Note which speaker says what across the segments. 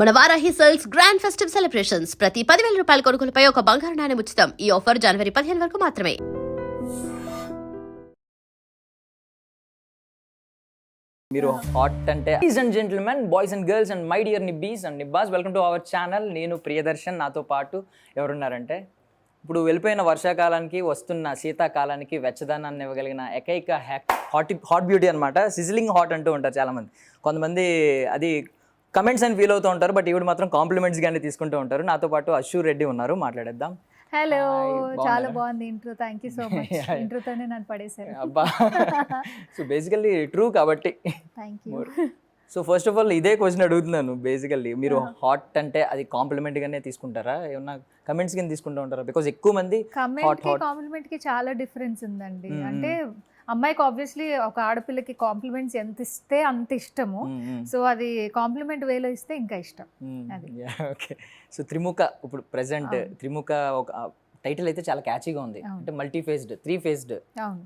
Speaker 1: మన Varahi sales grand festive celebrations ప్రతి 10,000 రూపాయల కొనుగోలుపై ఒక బంగారు నాణెం ఉచితం. ఈ ఆఫర్ జనవరి 15 వరకు మాత్రమే.
Speaker 2: మీరు హాట్ అంటే లadies and gentlemen, boys and girls and my dear nibbies and nibbas, welcome to our channel. నేను ప్రియదర్శన్, నాతో పాటు ఎవరున్నారంటే ఇప్పుడు వెళ్ళిపోయిన వర్షాకాలానికి వస్తున్న శీతాకాలానికి వెచ్చదనాన్ని ఇవ్వగలిగిన ఏకైక హాట్ బ్యూటీ అనమాట. సిజిలింగ్ హాట్ అంటూ ఉంటారు చాలామంది. కొంతమంది అది కమెంట్స్ అని ఫీల్ అవుతూ ఉంటారు, బట్ ఈవిడ మాత్రం కాంప్లిమెంట్స్ గానీ తీసుకుంటూ ఉంటారు. నాతో పాటు అశూర్ రెడ్డి ఉన్నారు, మాట్లాడేద్దాం.
Speaker 3: హలో, చాలా బాగుంది intro. Thank you so much. ఇంట్రోతోనే నన్ను పడేశారు.
Speaker 2: అబ్బా, సో బేసికల్లీ ట్రూ కాబట్టి
Speaker 3: thank you.
Speaker 2: So first of all ఇదే క్వశ్చన్ అడుగుతున్నాను. బేసికల్లీ మీరు హాట్ అంటే అది కాంప్లిమెంట్ గానే తీసుకుంటారా, ఏమన్నా కమెంట్స్ కింద తీసుకుంటూ ఉంటారా? బికాజ్ ఎక్కువ మంది
Speaker 3: కాంప్లిమెంట్ కి చాలా డిఫరెన్స్ ఉందండి. అంటే అమ్మాయికి ఆబ్వియస్లీ ఒక ఆడపిల్లకి కాంప్లిమెంట్స్ ఎంత ఇస్తే అంత ఇష్టము. సో అది కాంప్లిమెంట్ వేలో ఇస్తే ఇంకా ఇష్టం.
Speaker 2: ఓకే, సో త్రిముఖ ఇప్పుడు ప్రెసెంట్ త్రిముఖ ఒక టైటిల్ అయితే చాలా క్యాచీగా ఉంది. అంటే మల్టీ ఫేస్డ్, 3 ఫేస్డ్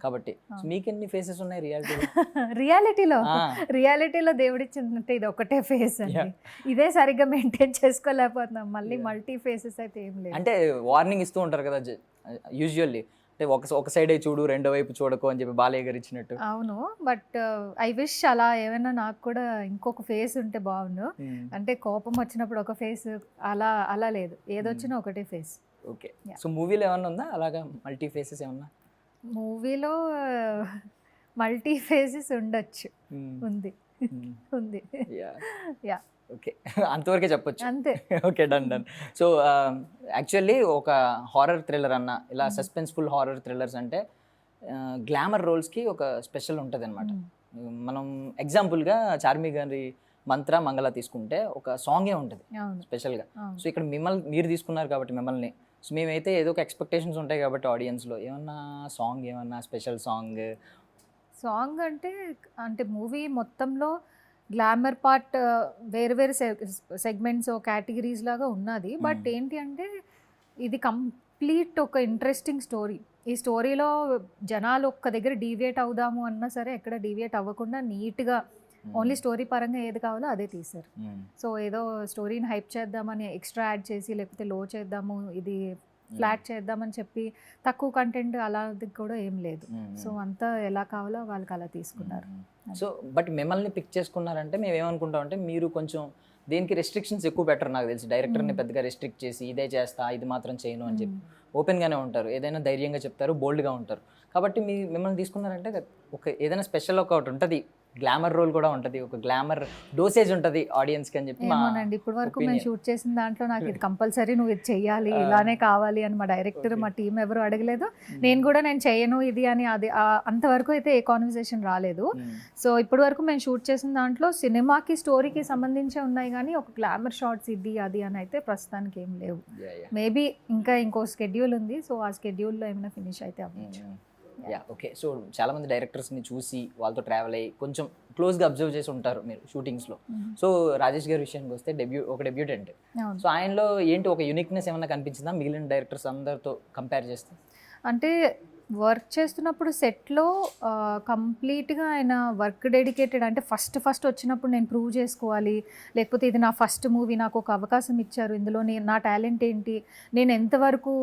Speaker 2: కాబట్టి మీకు ఎన్ని ఫేసెస్ ఉన్నాయి
Speaker 3: రియాలిటీలో దేవుడిచ్చినట్టు ఇది ఒకటే ఫేస్ అండి. ఇదే సరిగ్గా మెయింటైన్ చేసుకోలేకపోతున్నాం. మళ్ళీ మల్టీ ఫేసెస్ అయితే ఏం లేదు.
Speaker 2: అంటే వార్నింగ్ ఇస్తూ ఉంటారు కదా యూజువల్లీ, అంటే ఒక సైడ్ చూడు, రెండో వైపు చూడకు అని చెప్పి బాలయ్య గారు ఇచ్చినట్టు.
Speaker 3: అవును, బట్ ఐ విష్ అలా ఏమైనా నాకు కూడా ఇంకొక ఫేస్ ఉంటే బాగుండు. అంటే కోపం వచ్చినప్పుడు ఒక ఫేస్, అలా లేదు, ఏదొచ్చినా ఒకటే ఫేస్.
Speaker 2: ఓకే, సో మూవీలో ఏమన్నా ఉందా అలాగా మల్టీ ఫేసెస్ ఏమన్నా?
Speaker 3: మూవీలో మల్టీ ఫేసెస్ ఉండొచ్చు. ఉంది. యా,
Speaker 2: ఓకే, అంతవరకే చెప్పొచ్చు.
Speaker 3: అంతే.
Speaker 2: Okay, done. సో యాక్చువల్లీ ఒక హారర్ థ్రిల్లర్ అన్న, ఇలా సస్పెన్స్ఫుల్ హారర్ థ్రిల్లర్స్ అంటే గ్లామర్ రోల్స్కి ఒక స్పెషల్ ఉంటుంది అనమాట. మనం ఎగ్జాంపుల్గా చార్మి గారి మంత్ర మంగళ తీసుకుంటే ఒక సాంగే ఉంటుంది స్పెషల్గా. సో ఇక్కడ మీరు తీసుకున్నారు కాబట్టి మిమ్మల్ని, సో మేమైతే ఏదో ఒక ఎక్స్పెక్టేషన్స్ ఉంటాయి కాబట్టి ఆడియన్స్లో ఏమన్నా సాంగ్, ఏమన్నా స్పెషల్ సాంగ్
Speaker 3: అంటే మూవీ మొత్తంలో గ్లామర్ పార్ట్ వేరు వేరు సెగ్మెంట్స్ కేటగిరీస్ లాగా ఉన్నది. బట్ ఏంటి అంటే ఇది కంప్లీట్ ఒక ఇంట్రెస్టింగ్ స్టోరీ. ఈ స్టోరీలో జనాలు ఒక్క దగ్గర డీవియేట్ అవుదాము అన్నా సరే ఎక్కడ డీవియేట్ అవ్వకుండా నీట్గా ఓన్లీ స్టోరీ పరంగా ఏది కావాలో అదే తీశారు. సో ఏదో స్టోరీని హైప్ చేద్దామని ఎక్స్ట్రా యాడ్ చేసి, లేకపోతే లో చేద్దాము, ఇది ఫ్లాట్ చేద్దామని చెప్పి తక్కువ కంటెంట్ అలాంటిది కూడా ఏం లేదు. సో అంతా ఎలా కావాలో వాళ్ళకి అలా తీసుకున్నారు.
Speaker 2: సో బట్ మిమ్మల్ని పిక్ చేసుకున్నారంటే మేము ఏమనుకుంటాం అంటే మీరు కొంచెం దేనికి రెస్ట్రిక్షన్స్ ఎక్కువ పెట్టరు నాకు తెలిసి. డైరెక్టర్ని పెద్దగా రెస్ట్రిక్ట్ చేసి ఇదే చేస్తా, ఇది మాత్రం చేయను అని చెప్పి ఓపెన్గానే ఉంటారు. ఏదైనా ధైర్యంగా చెప్తారు, బోల్డ్గా ఉంటారు. కాబట్టి మిమ్మల్ని తీసుకున్నారంటే ఒక ఏదైనా స్పెషల్ ఒకటి ఉంటుంది, గ్లామర్ రోల్ కూడా ఉంటుంది, ఒక గ్లామర్ డోసేజ్ ఉంటుంది ఆడియన్స్కి అని చెప్పి.
Speaker 3: ఏమోనండి, ఇప్పటి వరకు మేము షూట్ చేసిన దాంట్లో నాకు ఇది కంపల్సరీ నువ్వు ఇది చెయ్యాలి, ఇలానే కావాలి అని మా డైరెక్టర్, మా టీం ఎవరు అడగలేదు. నేను చేయను ఇది అని, అది అంతవరకు అయితే ఏ కాన్వర్సేషన్ రాలేదు. సో ఇప్పటి వరకు మేము షూట్ చేసిన దాంట్లో సినిమాకి స్టోరీకి సంబంధించే ఉన్నాయి, కానీ ఒక గ్లామర్ షార్ట్స్ ఇది అది అని అయితే ప్రస్తుతానికి ఏం లేవు. మేబీ ఇంకో స్కెడ్యూల్ ఉంది. సో ఆ స్కెడ్యూల్లో ఏమైనా ఫినిష్ అయితే అవ్వచ్చు.
Speaker 2: ఓకే, సో చాలా మంది డైరెక్టర్స్ని చూసి వాళ్ళతో ట్రావెల్ అయ్యి కొంచెం క్లోజ్గా అబ్జర్వ్ చేసి ఉంటారు మీరు షూటింగ్స్లో. సో రాజేష్ గారి విషయానికి వస్తే ఒక డెబ్యూటెంట్. సో ఆయనలో ఏంటి ఒక యూనిక్నెస్ ఏమైనా కనిపించిందా మిగిలిన డైరెక్టర్స్ అందరితో కంపేర్ చేస్తే?
Speaker 3: అంటే వర్క్ చేస్తున్నప్పుడు సెట్లో కంప్లీట్గా ఆయన వర్క్ డెడికేటెడ్. అంటే ఫస్ట్ వచ్చినప్పుడు నేను ప్రూవ్ చేసుకోవాలి, లేకపోతే ఇది నా ఫస్ట్ మూవీ, నాకు ఒక అవకాశం ఇచ్చారు, ఇందులో నా టాలెంట్ ఏంటి, నేను ఎంతవరకు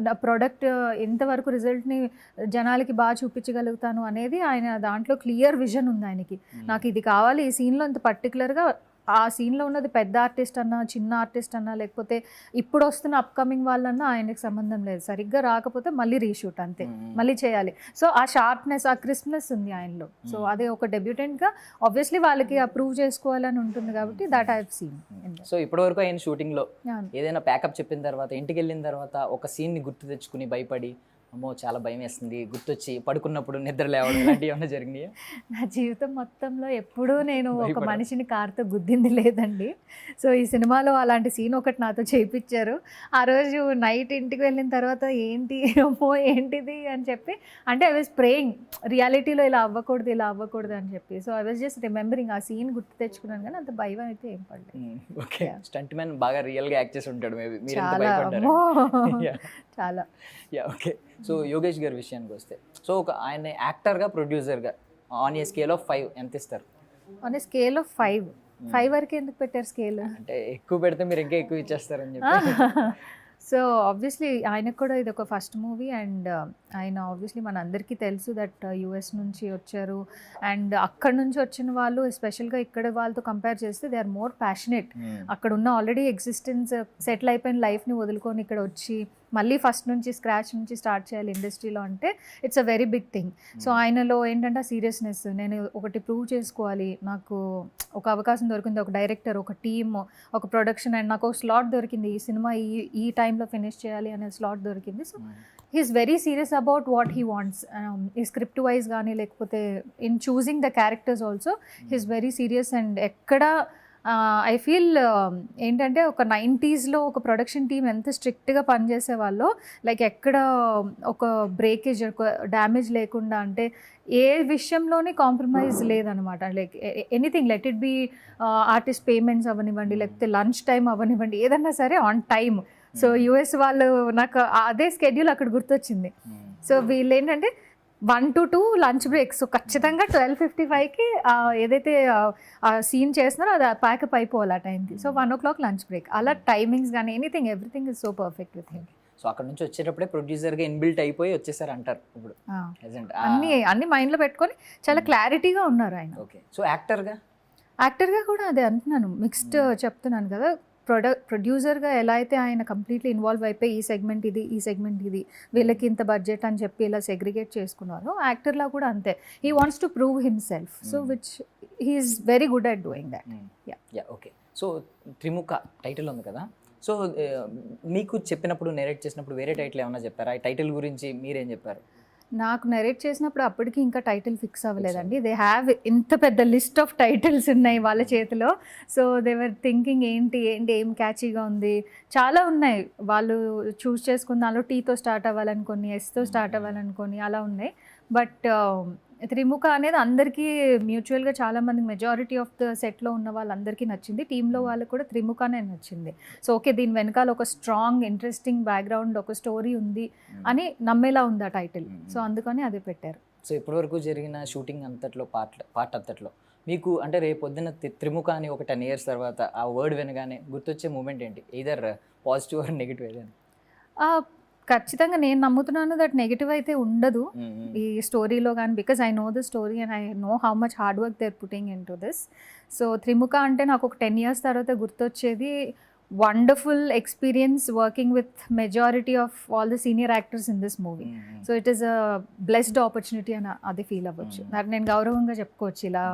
Speaker 3: నా ప్రోడక్ట్ ఎంతవరకు రిజల్ట్ని జనాలకి బాగా చూపించగలుగుతాను అనేది ఆయన దాంట్లో క్లియర్ విజన్ ఉంది ఆయనకి. నాకు ఇది కావాలి, ఈ సీన్లో ఇంత పర్టికులర్గా, ఆ సీన్లో ఉన్నది పెద్ద ఆర్టిస్ట్ అన్నా చిన్న ఆర్టిస్ట్ అన్నా లేకపోతే ఇప్పుడు వస్తున్న అప్కమింగ్ వాళ్ళన్నా ఆయనకి సంబంధం లేదు. సరిగ్గా రాకపోతే మళ్ళీ రీషూట్, అంతే, మళ్ళీ చేయాలి. సో ఆ షార్ప్నెస్, ఆ క్రిస్ప్నెస్ ఉంది ఆయనలో. సో అదే ఒక డెబ్యూటెంట్గా ఆబ్వియస్లీ వాళ్ళకి అప్రూవ్ చేసుకోవాలని ఉంటుంది కాబట్టి that I have seen.
Speaker 2: So ఇప్పటివరకు ఆయన షూటింగ్లో ఏదైనా ప్యాకప్ చెప్పిన తర్వాత, ఇంటికి వెళ్ళిన తర్వాత ఒక సీన్ని గుర్తు తెచ్చుకుని భయపడి, అమ్మో చాలా భయం వేస్తుంది, గుర్తొచ్చి పడుకున్నప్పుడు నిద్ర లేవడం ఇలాంటివి ఏమైనా జరిగినాయా?
Speaker 3: నా జీవితం మొత్తంలో ఎప్పుడూ నేను ఒక మనిషిని కార్తో గుద్దింది లేదండి. సో ఈ సినిమాలో అలాంటి సీన్ ఒకటి నాతో చేయించారు. ఆ రోజు నైట్ ఇంటికి వెళ్ళిన తర్వాత అమ్మో ఏంటిది అని చెప్పి, అంటే ఐ వాజ్ ప్రేయింగ్ రియాలిటీలో ఇలా అవ్వకూడదు అని చెప్పి. So I was just remembering, ఆ సీన్ గుర్తు తెచ్చుకున్నాను, కానీ అంత భయం అయితే ఏం పడలేదు.
Speaker 2: ఓకే, స్టంట్ మ్యాన్ బాగా రియల్గా యాక్ట్ చేసి ఉంటాడు మేబీ, మీరు
Speaker 3: చాలా.
Speaker 2: ఓకే, సో యోగేష్ గారి విషయానికి వస్తే, సో ఒక ఆయన యాక్టర్గా ప్రొడ్యూసర్గా ఆన్ ఏ స్కేల్ ఆఫ్ 5 ఎంత ఇస్తారు?
Speaker 3: ఆన్ ఏ స్కేల్ ఆఫ్ 5 5 వరకు ఎందుకు పెట్టారు స్కేల్?
Speaker 2: అంటే ఎక్కువ పెడితే మీరు ఇంకా ఎక్కువ ఇచ్చేస్తారని చెప్పి.
Speaker 3: సో ఆబ్వియస్లీ ఆయనకు కూడా ఇది ఒక ఫస్ట్ మూవీ అండ్ ఆయన ఆబ్వియస్లీ మన అందరికీ తెలుసు దట్ యూఎస్ నుంచి వచ్చారు అండ్ అక్కడ నుంచి వచ్చిన వాళ్ళు ఎస్పెషల్గా ఇక్కడ వాళ్ళతో కంపేర్ చేస్తే దే ఆర్ మోర్ ప్యాషనెట్. అక్కడ ఉన్న ఆల్రెడీ ఎగ్జిస్టెన్స్ సెటిల్ అయిపోయిన లైఫ్ని వదులుకొని ఇక్కడ వచ్చి మళ్ళీ ఫస్ట్ నుంచి స్క్రాచ్ నుంచి స్టార్ట్ చేయాలి ఇండస్ట్రీలో అంటే it's a very big thing. So ఆయనలో ఏంటంటే సీరియస్నెస్, నేను ఒకటి ప్రూవ్ చేసుకోవాలి, నాకు ఒక అవకాశం దొరికింది, ఒక డైరెక్టర్, ఒక టీమ్, ఒక ప్రొడక్షన్ అండ్ నాకు ఒక స్లాట్ దొరికింది, ఈ సినిమా ఈ టైంలో ఫినిష్ చేయాలి అనే స్లాట్ దొరికింది. So he's very serious about what he wants. ఈ స్క్రిప్ట్ వైజ్ కానీ లేకపోతే in choosing the characters also he's very serious. And ఎక్కడ ఐ ఫీల్ ఏంటంటే ఒక 90sలో ఒక ప్రొడక్షన్ టీమ్ ఎంత స్ట్రిక్ట్గా పనిచేసేవాళ్ళో లైక్ ఎక్కడ ఒక బ్రేకేజ్, ఒక డ్యామేజ్ లేకుండా, అంటే ఏ విషయంలోనే కాంప్రమైజ్ లేదనమాట. Like anything, let it be artist payments అవనివ్వండి, లేకపోతే లంచ్ టైం అవనివ్వండి, ఏదన్నా సరే ఆన్ టైమ్. సో యూఎస్ వాళ్ళు నాకు అదే స్కెడ్యూల్ అక్కడ గుర్తొచ్చింది. సో వీళ్ళు ఏంటంటే 1 to 2 లంచ్ బ్రేక్. సో ఖచ్చితంగా 12:55కి ఏదైతే సీన్ చేస్తున్నారో అది ప్యాకప్ అయిపోవాలి ఆ టైంకి. So 1 o'clock lunch break. అలా టైమింగ్స్ కానీ anything, everything is so perfect with him.
Speaker 2: So అక్కడ నుంచి వచ్చేటప్పుడే ప్రొడ్యూసర్గా ఇన్బిల్ట్ అయిపోయి వచ్చేసారు అంటారు ఇప్పుడు.
Speaker 3: అన్ని మైండ్లో పెట్టుకొని చాలా క్లారిటీగా ఉన్నారు ఆయన.
Speaker 2: ఓకే. సో యాక్టర్గా
Speaker 3: కూడా అదే అంటున్నాను, మిక్స్డ్ చెప్తున్నాను కదా. ప్రొడ్యూసర్గా ఎలా అయితే ఆయన కంప్లీట్లీ ఇన్వాల్వ్ అయిపోయి ఈ సెగ్మెంట్ ఇది, వీళ్ళకి ఇంత బడ్జెట్ అని చెప్పి ఇలా సెగ్రిగేట్ చేసుకున్నారు, యాక్టర్లా కూడా అంతే. He wants to prove himself, so which he is very good at doing that.
Speaker 2: Okay. So Trimukha title ఉంది కదా, సో మీకు చెప్పినప్పుడు నేరేట్ చేసినప్పుడు వేరే టైటిల్ ఏమైనా చెప్పారా? ఈ టైటిల్ గురించి మీరేం చెప్పారు?
Speaker 3: నాకు నెరేట్ చేసినప్పుడు అప్పటికి ఇంకా టైటిల్ ఫిక్స్ అవ్వలేదండి. దే హ్యావ్ ఇంత పెద్ద లిస్ట్ ఆఫ్ టైటిల్స్ ఉన్నాయి వాళ్ళ చేతిలో. సో దే వర్ థింకింగ్ ఏంటి ఏం క్యాచీగా ఉంది, చాలా ఉన్నాయి వాళ్ళు చూస్ చేసుకున్న దానిలో. టీతో స్టార్ట్ అవ్వాలనుకొని, ఎస్తో స్టార్ట్ అవ్వాలనుకొని అలా ఉన్నాయి. బట్ త్రిముఖ అనేది అందరికీ మ్యూచువల్గా చాలామంది మెజారిటీ ఆఫ్ ద సెట్లో ఉన్న వాళ్ళందరికీ నచ్చింది. టీంలో వాళ్ళకి కూడా త్రిముఖనే నచ్చింది. సో ఓకే, దీని వెనకాల ఒక స్ట్రాంగ్ ఇంట్రెస్టింగ్ బ్యాక్గ్రౌండ్, ఒక స్టోరీ ఉంది అని నమ్మేలా ఉంది ఆ టైటిల్. సో అందుకని అదే పెట్టారు.
Speaker 2: సో ఇప్పటివరకు జరిగిన షూటింగ్ అంతట్లో పార్ట్ అంతట్లో మీకు అంటే రేపు పొద్దున్న త్రిముఖ అని ఒక 10 years తర్వాత ఆ వర్డ్ వినగానే గుర్తొచ్చే మూమెంట్ ఏంటి? ఎయిదర్ పాజిటివ్ ఆర్ నెగిటివ్ ఏదైనా?
Speaker 3: ఖచ్చితంగా నేను నమ్ముతున్నాను దట్ నెగిటివ్ అయితే ఉండదు ఈ స్టోరీలో కానీ, because I know the story and I know how much hard work they are putting into this. So Trimukha అంటే నాకు ఒక 10 years తర్వాత గుర్తొచ్చేది wonderful experience working with majority of all the senior actors in this movie. So it is a blessed opportunity అని అది feel అవ్వచ్చు. నాకు నేను గౌరవంగా చెప్పుకోవచ్చు, ఇలా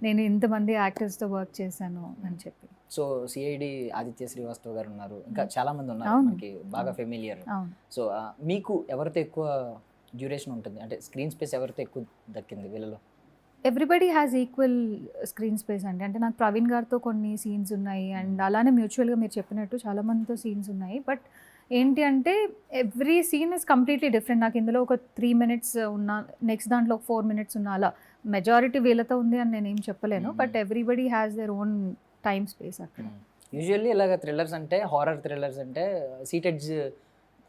Speaker 3: నేను ఇంతమంది యాక్టర్స్తో వర్క్ చేశాను అని చెప్పి.
Speaker 2: సో సిఐడి ఆదిత్య శ్రీవాస్తవ్ గారు ఉన్నారు, ఇంకా చాలా మంది ఉన్నారు మనకి బాగా ఫెమిలియర్. సో మీకు ఎవరితో ఎక్కువ డ్యూరేషన్ ఉంటుంది, అంటే స్క్రీన్ స్పేస్ ఎవరితో ఎక్కువ దక్కింది వీళ్ళలో?
Speaker 3: Everybody has equal screen space అండి. అంటే నాకు ప్రవీణ్ గారితో కొన్ని సీన్స్ ఉన్నాయి అండ్ అలానే మ్యూచువల్గా మీరు చెప్పినట్టు చాలామందితో సీన్స్ ఉన్నాయి. బట్ ఏంటి అంటే every scene is completely different. నాకు ఇందులో ఒక 3 minutes ఉన్నా, నెక్స్ట్ దాంట్లో ఒక 4 minutes ఉన్నా, అలా మెజారిటీ వీళ్ళతో ఉంది అని నేను ఏం చెప్పలేను. But everybody has their own time space అక్కడ.
Speaker 2: యూజువల్లీ ఇలాగ థ్రిల్లర్స్ అంటే, హారర్ థ్రిల్లర్స్ అంటే సీటెడ్స్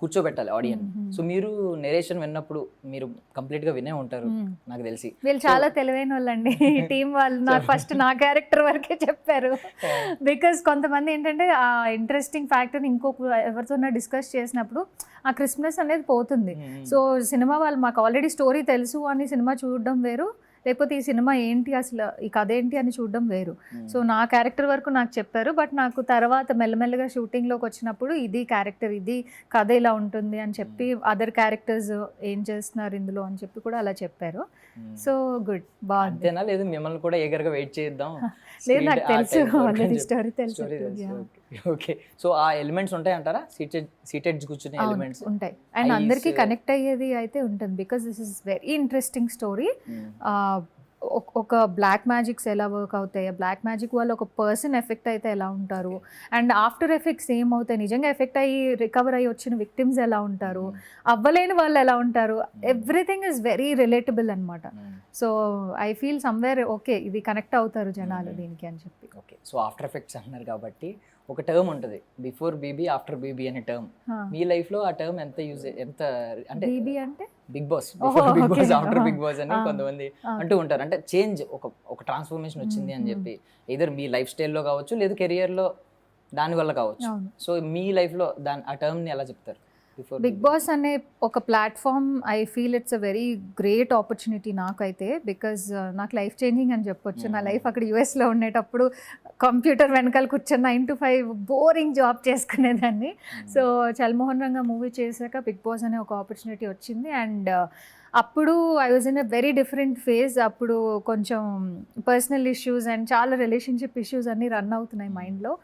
Speaker 2: కూర్చోబెట్టాలి ఆడియన్స్. సో మీరు నెరేషన్ విన్నప్పుడు మీరు కంప్లీట్గా వినే ఉంటారు నాకు తెలిసి.
Speaker 3: వీళ్ళు చాలా తెలివైన వాళ్ళండి ఈ టీం వాళ్ళు. నాకు ఫస్ట్ నా క్యారెక్టర్ వరకే చెప్పారు, బికాస్ కొంతమంది ఏంటంటే ఆ ఇంట్రెస్టింగ్ ఫ్యాక్టర్ ఇంకొక ఎవరితో డిస్కస్ చేసినప్పుడు ఆ క్రిస్ప్నెస్ అనేది పోతుంది. సో సినిమా వాళ్ళు మాకు ఆల్రెడీ స్టోరీ తెలుసు అని సినిమా చూడడం వేరు, లేకపోతే ఈ సినిమా ఏంటి అసలు ఈ కథ ఏంటి అని చూడడం వేరు. సో నా క్యారెక్టర్ వరకు నాకు చెప్పారు, బట్ నాకు తర్వాత మెల్లమెల్లగా షూటింగ్లోకి వచ్చినప్పుడు ఇది క్యారెక్టర్, ఇది కథ ఇలా ఉంటుంది అని చెప్పి, అదర్ క్యారెక్టర్స్ ఏం చేస్తున్నారు ఇందులో అని చెప్పి కూడా అలా చెప్పారు. సో గుడ్, బాగుంది.
Speaker 2: అంతేనా? లేదు మిమ్మల్ని కూడా ఎగర్గా వెయిట్ చేద్దాం?
Speaker 3: లేదు, నాకు తెలుసు ఆల్రెడీ స్టోరీ తెలుసు.
Speaker 2: ఓకే. సో ఆ ఎలిమెంట్స్ ఉంటాయి అంటారా? సీటెడ్ కూర్చునే ఎలిమెంట్స్
Speaker 3: ఉంటాయి అండ్ అందరికీ కనెక్ట్ అయ్యేది అయితే ఉంటుంది, because this is very interesting story. ఒక బ్లాక్ మ్యాజిక్స్ ఎలా వర్క్ అవుతాయి, బ్లాక్ మ్యాజిక్ వల్ల ఒక పర్సన్ ఎఫెక్ట్ అయితే ఎలా ఉంటారు, అండ్ ఆఫ్టర్ ఎఫెక్ట్స్ ఏమవుతాయి, నిజంగా ఎఫెక్ట్ అయ్యి రికవర్ అయ్యి వచ్చిన విక్టిమ్స్ ఎలా ఉంటారు, అవ్వలేని వాళ్ళు ఎలా ఉంటారు, ఎవ్రీథింగ్ ఇస్ వెరీ రిలేటబుల్ అనమాట. So I feel somewhere okay ఇది కనెక్ట్ అవుతారు జనాలు దీనికి అని చెప్పి.
Speaker 2: ఓకే. సో ఆఫ్టర్ ఎఫెక్ట్స్ అన్నారు కాబట్టి ఒక టర్మ్ ఉంటుంది, బిఫోర్ బీబీ ఆఫ్టర్ బీబీ అనే టర్మ్. మీ లైఫ్లో ఆ టర్మ్ ఎంత యూజ్, ఎంత అంటే
Speaker 3: బీబీ అంటే
Speaker 2: Bigg Boss
Speaker 3: Oh,
Speaker 2: Bigg Boss
Speaker 3: okay.
Speaker 2: After Bigg Boss అని కొంతమంది అంటూ ఉంటారు. అంటే చేంజ్ ఒక ట్రాన్స్ఫర్మేషన్ వచ్చింది అని చెప్పి, ఇదర్ మీ లైఫ్ స్టైల్లో కావచ్చు, లేదు కెరియర్లో దాని వల్ల కావచ్చు.
Speaker 3: అవును.
Speaker 2: సో మీ లైఫ్లో ఆ టర్మ్ని ఎలా చెప్తారు?
Speaker 3: బిగ్ బాస్ అనే ఒక platform I feel it's a very great opportunity నాకైతే, బికాజ్ నాకు లైఫ్ చేంజింగ్ అని చెప్పొచ్చు. నా లైఫ్ అక్కడ యుఎస్లో ఉండేటప్పుడు కంప్యూటర్ వెనకాల కూర్చొని 9 to 5 బోరింగ్ జాబ్ చేసుకునేదాన్ని. సో చల్మోహన్ రంగా మూవీ చేశాక బిగ్ బాస్ అనే ఒక ఆపర్చునిటీ వచ్చింది. అండ్ అప్పుడు I was in a very different phase. అప్పుడు కొంచెం పర్సనల్ ఇష్యూస్ అండ్ చాలా రిలేషన్షిప్ ఇష్యూస్ అన్నీ రన్ అవుతున్నాయి మైండ్లో.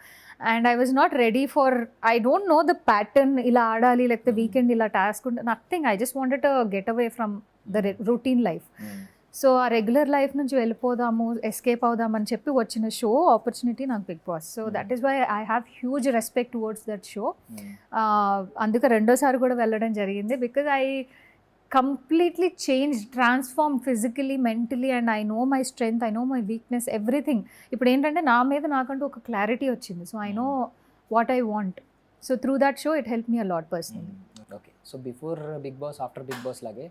Speaker 3: And I was not ready for, I don't know the pattern, ఇలా ఆడాలి లేకపోతే వీకెండ్ ఇలా టాస్క్ ఉంటే, nothing. I just wanted to get away from the routine life. So ఆ రెగ్యులర్ లైఫ్ నుంచి వెళ్ళిపోదాము, ఎస్కేప్ అవుదామని చెప్పి వచ్చిన షో ఆపర్చునిటీ నాకు Bigg Boss. So that is why I have huge respect towards that show. అందుకే రెండోసారి కూడా వెళ్ళడం జరిగింది. Because I completely changed, transformed physically, mentally, and I know my strength, I know my weakness, everything. ఇప్పుడు ఏంటంటే నా మీద నాకంటూ ఒక క్లారిటీ వచ్చింది. So I know what I want. So through that show it help me a lot personally.
Speaker 2: Okay, so before Bigg Boss after Bigg Boss లాగే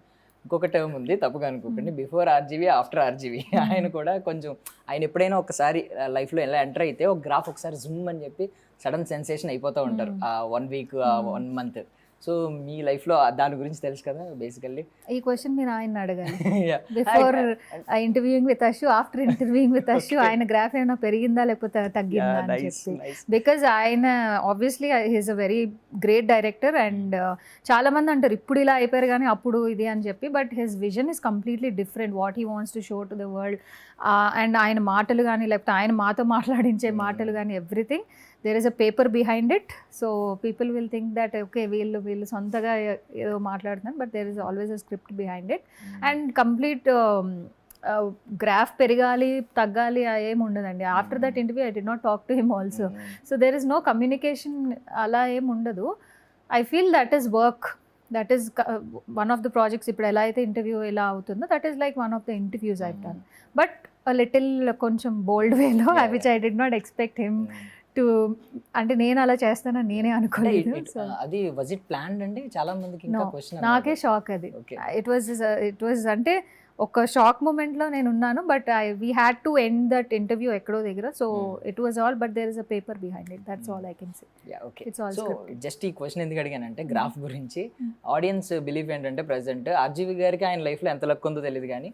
Speaker 2: ఇంకొక term ఉంది, తప్పుగా అనుకోకండి, బిఫోర్ ఆర్జీవీ ఆఫ్టర్ ఆర్జీవీ. ఆయన కూడా కొంచెం, ఆయన ఎప్పుడైనా ఒకసారి లైఫ్లో ఎలా ఎంటర్ అయితే ఒక గ్రాఫ్ ఒకసారి జూమ్ అని చెప్పి సడన్ సెన్సేషన్ అయిపోతూ ఉంటారు ఆ 1 week 1 month. సో మీ లైఫ్లో దాని గురించి తెలుసు కదా బేసికల్లీ.
Speaker 3: ఈ క్వశ్చన్ మీరు ఆయన అడగాలి. Before interviewing with Ashu, after interviewing with Ashu ఆయన గ్రాఫ్ ఏమైనా పెరిగిందా లేకపోతే తగ్గిందా అని చెప్పి. బికాజ్ ఆయన obviously he's a very great director. And చాలా మంది అంటారు ఇప్పుడు ఇలా అయిపోయారు కానీ అప్పుడు ఇది అని చెప్పి, but his vision is completely different, what he wants to show to the world. And ఆయన మాటలు కానీ లేకపోతే ఆయన మాతో మాట్లాడించే మాటలు కానీ everything, there is a paper behind it. So people will think that okay వీళ్ళు సొంతగా ఏదో మాట్లాడుతున్నారు, but there is always a script behind it. And complete graph పెరగాలి తగ్గాలి ఏం ఉండదండి. After that interview I did not talk to him also. So there is no communication, అలా ఏం ఉండదు. I feel that is work, that is one of the projects. ఇప్పుడు ఎలా అయితే ఇంటర్వ్యూ ఎలా అవుతుందో that is like one of the interviews I done, but little కొంచెం bold వేలో, which I did not expect him to, అంటే నేను అలా చేస్తానని నేనే అనుకోలేదు.
Speaker 2: అది వాజ్ ఇట్ ప్లాన్డ్ అండి? చాలా మందికి ఇంకా క్వశ్చన్,
Speaker 3: నాకే షాక్ అది. ఇట్ వాజ్ అంటే ఒక షాక్ మూమెంట్లో నేను ఉన్నాను, but we had to end that interview ఎక్కడో దగ్గర. So it was all, but there is a paper behind it, that's all I can say. It's all scripted.
Speaker 2: Just ఈ question ఎందుకు అడిగానంటే గ్రాఫ్ గురించి ఆడియన్స్ బిలీఫ్ ఏంటంటే present RGV గారికి ఆయన లైఫ్లో ఎంత లక్ ఉందో తెలియదు కానీ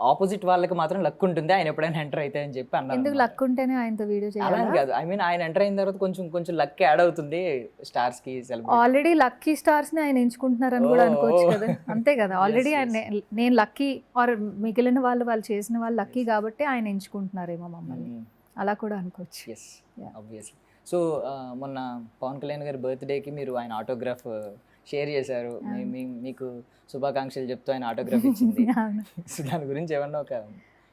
Speaker 2: ఆపోజిట్ వాళ్ళకి మాత్రం లక్ ఉంటుంది ఆయన ఎప్పుడైనా ఎంటర్ అయితే అని చెప్పి అన్నారు.
Speaker 3: ఎందుకు లక్ ఉంటేనే ఆయనతో వీడియో చేయాలి?
Speaker 2: అలా కాదు, ఐ మీన్ ఆయన ఎంటర్ అయిన తర్వాత కొంచెం లక్ యాడ్ అవుతుంది స్టార్స్ కి.
Speaker 3: ఆల్రెడీ లక్కీ స్టార్స్ ని ఆయన ఎంచుకుంటున్నారని కూడా అనుకోవచ్చు కదా. అంతే కదా, ఆల్రెడీ నేను లక్కీ ఆర్ మిగిలిన వాళ్ళు చేసిన వాళ్ళు లక్కీ కాబట్టి ఆయన ఎంచుకుంటున్నారేమో మమ్మల్ని, అలా కూడా అనుకోవచ్చు.
Speaker 2: Yes, obviously. సో మొన్న పవన్ కళ్యాణ్ గారి బర్త్డేకి మీరు ఆయన ఆటోగ్రాఫ్ షేర్ చేశారు, మీకు శుభాకాంక్షలు చెప్తూ ఆయన ఆటోగ్రాఫ్ ఇచ్చింది. సో దాని గురించి ఏమన్నా ఒక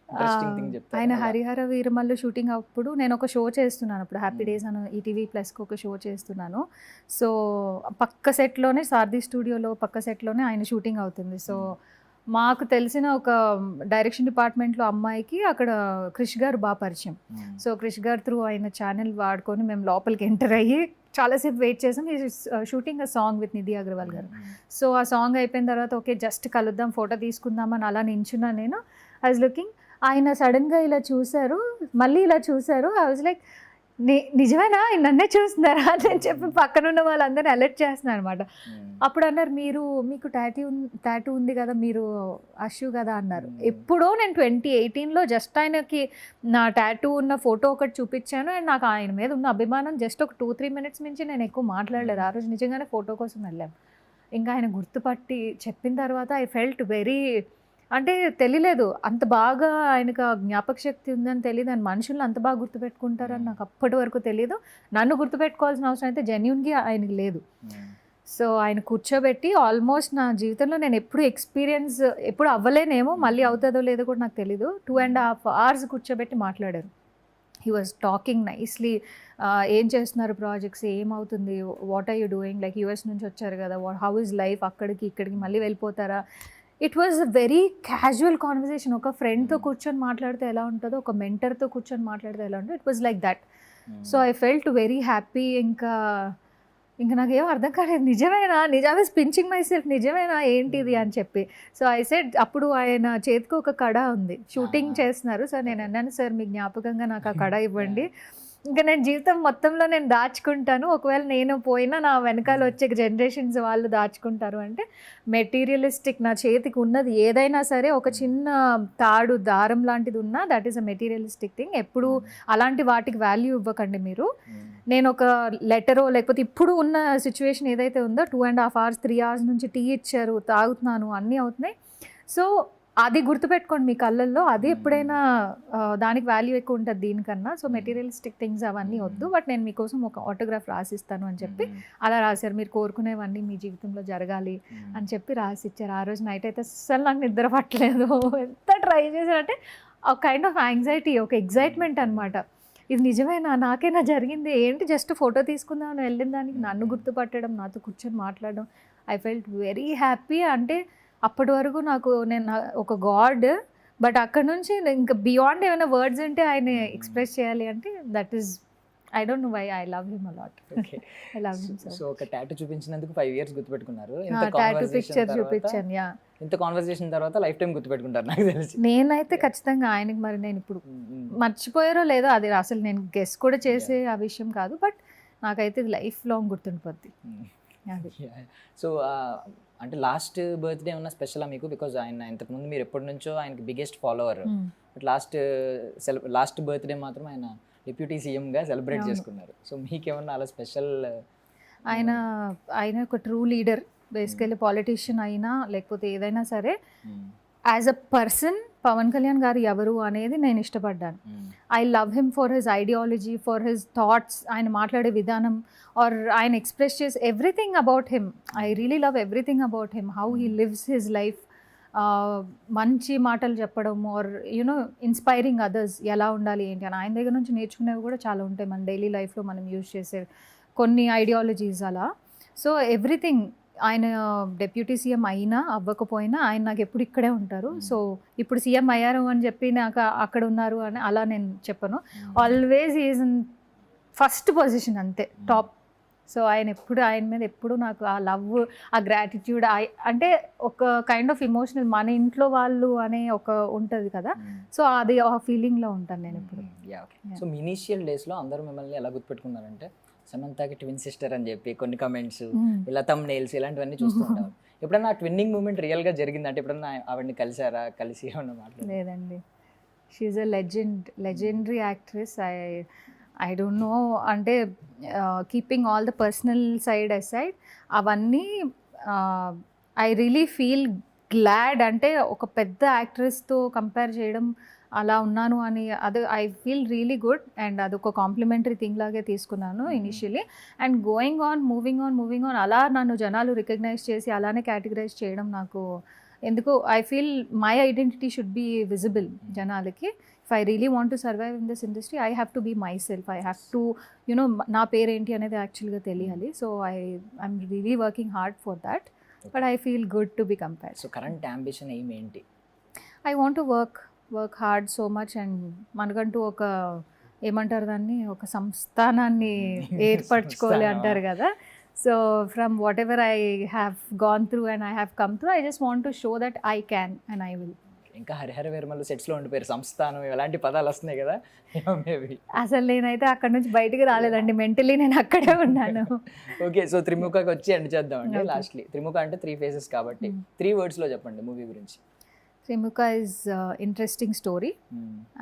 Speaker 2: ఇంట్రెస్టింగ్ థింగ్ చెప్తారు?
Speaker 3: ఆయన హరిహర వీరమల్లు షూటింగ్ అప్పుడు నేను ఒక షో చేస్తున్నాను, అప్పుడు హ్యాపీ డేస్ అని ఈటీవీ ప్లస్కి ఒక షో చేస్తున్నాను. సో పక్క సెట్లోనే, సారథి స్టూడియోలో పక్క సెట్లోనే ఆయన షూటింగ్ అవుతుంది. సో మాకు తెలిసిన ఒక డైరెక్షన్ డిపార్ట్మెంట్లో అమ్మాయికి అక్కడ క్రిష్ గారు బాగా పరిచయం. సో క్రిష్ గారు త్రూ ఆయన ఛానల్ వాడుకొని మేము లోపలికి ఎంటర్ అయ్యి చాలాసేపు వెయిట్ చేసాం. Shooting a song with Nidhi Agarwal గారు. సో ఆ సాంగ్ అయిపోయిన తర్వాత ఓకే జస్ట్ కలుద్దాం, ఫోటో తీసుకుందామని అలా నించున్నా నేను. ఐ వాజ్ లుకింగ్, ఆయన సడన్గా ఇలా చూశారు, మళ్ళీ ఇలా చూశారు. ఐ వాజ్ లైక్ నిజమేనా నన్నే చూస్తున్నారా అని చెప్పి పక్కనున్న వాళ్ళందరినీ అలర్ట్ చేస్తున్నారు అనమాట. అప్పుడు అన్నారు, మీకు టాటూ ఉంది కదా, మీరు అషు కదా అన్నారు. ఎప్పుడో నేను 2018లో జస్ట్ ఆయనకి నా టాటూ ఉన్న ఫోటో ఒకటి చూపించాను. అండ్ నాకు ఆయన మీద ఉన్న అభిమానం జస్ట్ ఒక 2-3 minutes నుంచి నేను ఎక్కువ మాట్లాడలేదు. ఆ రోజు నిజంగానే ఫోటో కోసం వెళ్ళాం. ఇంకా ఆయన గుర్తుపట్టి చెప్పిన తర్వాత ఐ ఫెల్ట్ వెరీ, అంటే తెలియలేదు అంత బాగా ఆయనకు జ్ఞాపక శక్తి ఉందని తెలియదు, ఆయన మనుషులను అంత బాగా గుర్తుపెట్టుకుంటారని నాకు అప్పటి వరకు తెలియదు. నన్ను గుర్తుపెట్టుకోవాల్సిన అవసరం అయితే జెన్యూన్గా ఆయనకి లేదు. సో ఆయన కూర్చోబెట్టి ఆల్మోస్ట్ నా జీవితంలో నేను ఎప్పుడు అవ్వలేనేమో, మళ్ళీ అవుతుందో లేదో కూడా నాకు తెలీదు, 2.5 hours కూర్చోబెట్టి మాట్లాడారు. He was talking nicely. ఏం చేస్తున్నారు ప్రాజెక్ట్స్, ఏమవుతుంది, what are you doing, like US నుంచి వచ్చారు కదా, హౌ ఇస్ లైఫ్, ఇక్కడికి మళ్ళీ వెళ్ళిపోతారా. It was a very casual conversation. ఒక ఫ్రెండ్తో కూర్చొని మాట్లాడితే ఎలా ఉంటుందో, ఒక మెంటర్తో కూర్చొని మాట్లాడితే ఎలా ఉంటుందో, it was like that. So I felt very happy. ఇంకా ఇంకా నాకేం అర్థం కాలేదు, నిజమేనా, నిజమే పించింగ్ మై సెల్ఫ్, నిజమేనా ఏంటిది అని చెప్పి. సో ఐ సెడ్, అప్పుడు ఆయన చేతికి ఒక కడ ఉంది, షూటింగ్ చేస్తున్నారు. సో నేను అన్నాను, సార్ మీ జ్ఞాపకంగా నాకు ఆ కడ ఇవ్వండి, ఇంకా నేను జీవితం మొత్తంలో నేను దాచుకుంటాను, ఒకవేళ నేను పోయినా నా వెనకాల వచ్చే జనరేషన్స్ వాళ్ళు దాచుకుంటారు అంటే. మెటీరియలిస్టిక్, నా చేతికి ఉన్నది ఏదైనా సరే, ఒక చిన్న తాడు దారం లాంటిది ఉన్నా that is a materialistic thing. ఎప్పుడు అలాంటి వాటికి వాల్యూ ఇవ్వకండి మీరు. నేను ఒక లెటరో లేకపోతే ఇప్పుడు ఉన్న సిచ్యువేషన్ ఏదైతే ఉందో 2.5 hours 3 hours నుంచి టీ ఇచ్చారు, తాగుతున్నాను, అన్నీ అవుతున్నాయి. సో అది గుర్తుపెట్టుకోండి మీ కళ్ళల్లో, అది ఎప్పుడైనా దానికి వాల్యూ ఎక్కువ ఉంటుంది దీనికన్నా. సో మెటీరియలిస్టిక్ థింగ్స్ అవన్నీ వద్దు, బట్ నేను మీకోసం ఒక ఆటోగ్రాఫ్ రాసిస్తాను అని చెప్పి అలా రాశారు. మీరు కోరుకునేవన్నీ మీ జీవితంలో జరగాలి అని చెప్పి రాసిచ్చారు. ఆ రోజు నైట్ అయితే అస్సలు నాకు నిద్ర పట్టలేదు, ఎంత ట్రై చేశారంటే ఒక కైండ్ ఆఫ్ యాంగ్జైటీ, ఒక ఎగ్జైట్మెంట్ అనమాట. ఇది నిజమేనా, నాకేనా జరిగింది ఏంటి, జస్ట్ ఫోటో తీసుకుందామని వెళ్ళిన దానికి నన్ను గుర్తుపట్టడం, నాతో కూర్చొని మాట్లాడడం, ఐ ఫెల్ట్ వెరీ హ్యాపీ. అంటే అప్పటి వరకు నేను ఒక గాడ్, బట్ అక్కడ నుంచి ఇంకా బియాండ్ ఏమైనా వర్డ్స్ అంటే ఆయన ఎక్స్ప్రెస్ చేయాలి అంటే that is, I don't know why, I love him a lot. I love him so.
Speaker 2: So ఒక టాటూ చూపించినందుకు 5 years గుర్తుపెట్టుకున్నారు.
Speaker 3: టాటూ పిక్చర్ చూపించాను. యా,
Speaker 2: ఇంత కాన్వర్సేషన్ తర్వాత లైఫ్ టైం గుర్తుపెట్టుకుంటారు నాకు తెలిసి.
Speaker 3: నేనైతే ఖచ్చితంగా ఆయనకి, మరి నేను ఇప్పుడు మర్చిపోయారో లేదో అది అసలు నేను గెస్ కూడా చేసే ఆ విషయం కాదు, బట్ నాకైతే ఇది లైఫ్ లాంగ్ గుర్తుండిపోద్ది.
Speaker 2: సో అంటే లాస్ట్ బర్త్డే ఉన్న స్పెషలా మీకు? బికాజ్ ఆయన ఇంతకుముందు మీరు ఎప్పటి నుంచో ఆయనకి biggest follower, but last birthday మాత్రం ఆయన డిప్యూటీ సీఎంగా సెలబ్రేట్ చేసుకున్నారు. సో మీకేమన్నా అలా స్పెషల్?
Speaker 3: ఆయన ఒక ట్రూ లీడర్, బేసికలీ పాలిటీషియన్ అయినా లేకపోతే ఏదైనా సరే, as a person Pavan Kalyan garu ఎవరు అనేది నేను ఇష్టపడ్డాను. I love him for his ideology, for his thoughts, ఆయన మాట్లాడే విధానం, ఆర్ ఆయన ఎక్స్ప్రెస్ చేసే everything about him. I really love everything about him, how he lives his life. మంచి మాటలు చెప్పడం, ఆర్ యునో ఇన్స్పైరింగ్ అదర్స్, ఎలా ఉండాలి ఏంటి అని ఆయన దగ్గర నుంచి నేర్చుకునేవి కూడా చాలా ఉంటాయి మన డైలీ లైఫ్లో మనం యూజ్ చేసే కొన్ని ఐడియాలజీస్ అలా. సో ఎవ్రీథింగ్, ఆయన డెప్యూటీ సీఎం అయినా అవ్వకపోయినా ఆయన నాకు ఎప్పుడు ఇక్కడే ఉంటారు. సో ఇప్పుడు సీఎం అయ్యారు అని చెప్పి నాకు అక్కడ ఉన్నారు అని అలా నేను చెప్పను. Always is in first position, అంతే, టాప్. సో ఆయన మీద ఎప్పుడు నాకు ఆ లవ్, ఆ గ్రాటిట్యూడ్, అంటే ఒక కైండ్ ఆఫ్ ఇమోషనల్, మన ఇంట్లో వాళ్ళు అనే ఒక ఉంటుంది కదా, సో అది ఆ ఫీలింగ్లో ఉంటాను నేను ఇప్పుడు.
Speaker 2: సో మీ ఇనీషియల్ డేస్లో అందరూ మిమ్మల్ని ఎలా గుర్తుపెట్టుకున్నారంటే సమంతకి ట్విన్ సిస్టర్ అని చెప్పి కొన్ని కమెంట్స్, ఇలా థంబ్నెయిల్స్ ఇలాంటివన్నీ చూస్తుంటాం. ఎప్పుడన్నా ట్విన్నింగ్ మూమెంట్ రియల్గా జరిగిందంటే ఎప్పుడన్నా ఆవిడని కలిసారా, కలిసి ఏమన్నా మాట్లాడారా?
Speaker 3: లేదండి, she is a legendary actress. I don't know, అంటే keeping all the personal side aside, అవన్నీ ఐ రియలీ ఫీల్ గ్లాడ్. అంటే ఒక పెద్ద యాక్ట్రెస్తో కంపేర్ చేయడం, అలా ఉన్నాను అని, అది I feel really good. And అదొక కాంప్లిమెంటరీ థింగ్ లాగే తీసుకున్నాను ఇనిషియలీ. అండ్ మూవింగ్ ఆన్ అలా నన్ను జనాలు రికగ్నైజ్ చేసి అలానే కేటగరైజ్ చేయడం నాకు ఎందుకు, I feel my identity should be visible జనాలకి. If I really want to survive in this industry, I have to be myself. I have to you know నా పేరేంటి అనేది యాక్చువల్గా తెలియాలి. So I'm really working hard for that, but I feel good to be compared.
Speaker 2: So current ambition ఏంటి?
Speaker 3: I want to work hard so much, and మనకంటూ ఒక ఏమంటారు దాన్ని, ఒక సంస్థానాన్ని ఏర్పరచుకోవాలి అంటారు కదా. So from what ever I have gone through and I have come through, I just want to show that I can and I will.
Speaker 2: ఇంకా హరిహర వేర్మలు సెట్స్లో ఉండిపోయారు, సంస్థానం ఎలాంటి పదాలు వస్తున్నాయి కదా మేబీ.
Speaker 3: అసలు నేనైతే అక్కడ నుంచి బయటికి రాలేదండి, మెంటలీ నేను అక్కడే ఉన్నాను.
Speaker 2: ఓకే, సో త్రిముఖకి వచ్చి ఎండ్ చేద్దామండి లాస్ట్లీ. త్రిముఖ అంటే 3 phases కాబట్టి 3 wordsలో చెప్పండి మూవీ గురించి.
Speaker 3: Trimuka is interesting story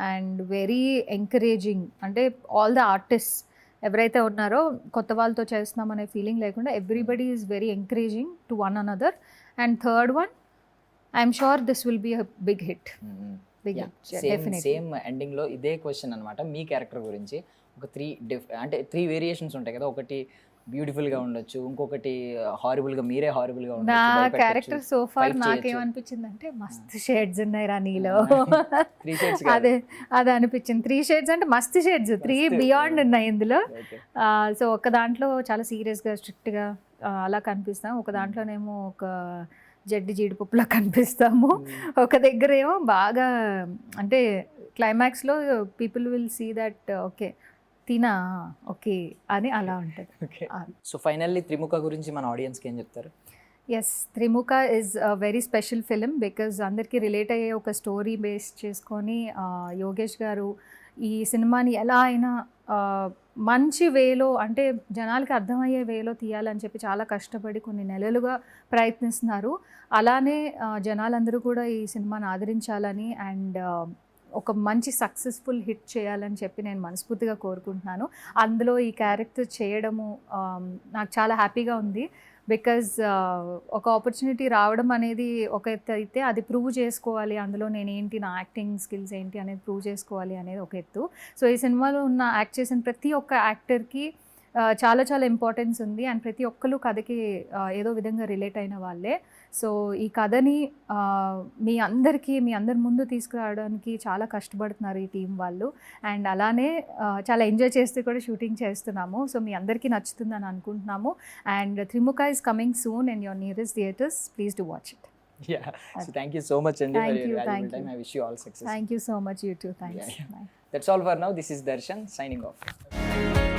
Speaker 3: and very encouraging. అంటే ఆల్ ద ఆర్టిస్ట్స్ ఎవరైతే ఉన్నారో కొత్త వాళ్ళతో చేస్తున్నాం అనే ఫీలింగ్ లేకుండా everybody is very encouraging to one another. And third one, I'm sure this will be a big hit.
Speaker 2: Same ending లో ఇదే క్వశ్చన్ అనమాట మీ క్యారెక్టర్ గురించి. ఒక 3 వేరియేషన్స్ ఉంటాయి కదా, ఒకటి బ్యూటిఫుల్ గా ఉండొచ్చు, ఇంకొకటి హారిబుల్ గా, మీరే హారిబుల్ గా
Speaker 3: నా క్యారెక్టర్ సో ఫార్ నాకేమనిపించింది అంటే మస్తు షేడ్స్ ఉన్నాయి రా నీలో, అదే అనిపించింది. 3 shades అంటే మస్తు షేడ్స్, 3 బియాండ్ ఉన్నాయి ఇందులో. సో ఒక దాంట్లో చాలా సీరియస్ గా స్ట్రిక్ట్ గా అలా కనిపిస్తాం, ఒక దాంట్లోనేమో ఒక జడ్డి జీడిపప్పులా కనిపిస్తాము, ఒక దగ్గర ఏమో బాగా అంటే క్లైమాక్స్లో people will see that okay తినా ఓకే అని అలా ఉంటుంది.
Speaker 2: ఓకే. సో ఫైనల్లీ త్రిముఖ గురించి మన ఆడియన్స్కి ఏం చెప్తారు?
Speaker 3: Yes, Trimukha is a very special film because అందరికీ రిలేట్ అయ్యే ఒక స్టోరీ బేస్ చేసుకొని యోగేష్ గారు ఈ సినిమాని ఎలా అయినా మంచి వేలో, అంటే జనాలకి అర్థమయ్యే వేలో తీయాలని చెప్పి చాలా కష్టపడి కొన్ని నెలలుగా ప్రయత్నిస్తున్నారు. అలానే జనాలందరూ కూడా ఈ సినిమాని ఆదరించాలని అండ్ ఒక మంచి సక్సెస్ఫుల్ హిట్ చేయాలని చెప్పి నేను మనస్ఫూర్తిగా కోరుకుంటున్నాను. అందులో ఈ క్యారెక్టర్ చేయడము నాకు చాలా హ్యాపీగా ఉంది. బికాజ్ ఒక ఆపర్చునిటీ రావడం అనేది ఒక ఎత్తు అయితే, అది ప్రూవ్ చేసుకోవాలి, అందులో నేనేంటి, నా యాక్టింగ్ స్కిల్స్ ఏంటి అనేది ప్రూవ్ చేసుకోవాలి అనేది ఒక ఎత్తు. సో ఈ సినిమాలో యాక్ట్ చేసిన ప్రతి ఒక్క యాక్టర్కి చాలా చాలా ఇంపార్టెన్స్ ఉంది అండ్ ప్రతి ఒక్కరు కథకి ఏదో విధంగా రిలేట్ అయిన వాళ్ళే. సో ఈ కథని మీ అందరి ముందు తీసుకురావడానికి చాలా కష్టపడుతున్నారు ఈ టీం వాళ్ళు. అండ్ అలానే చాలా ఎంజాయ్ చేస్తూ కూడా షూటింగ్ చేస్తున్నాము. సో మీ అందరికీ నచ్చుతుందని అనుకుంటున్నాము. అండ్ త్రిముఖ is coming soon in your nearest theatres. Please do watch it.
Speaker 2: Yeah. So thank you so much, Andy, for
Speaker 3: Thank
Speaker 2: your
Speaker 3: you,
Speaker 2: valuable
Speaker 3: thank
Speaker 2: time.
Speaker 3: you.
Speaker 2: I wish you all success.
Speaker 3: Thank you so much, you too. Thanks.
Speaker 2: Yeah.
Speaker 3: Bye.
Speaker 2: That's all for now. This is Darshan signing off.